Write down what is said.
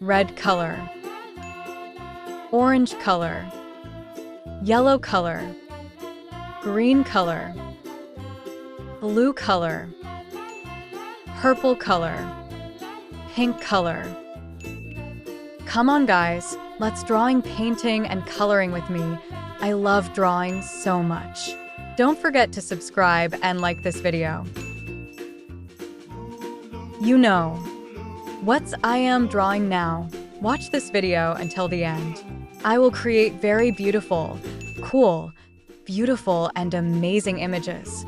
red color, orange color, yellow color, green color, blue color, purple color, pink color. Come on guys, let's drawing, painting, and coloring with me. I love drawing so much. Don't forget to subscribe and like this video. You know, what's I am drawing now? Watch this video until the end. I will create very beautiful, cool, beautiful, and amazing images.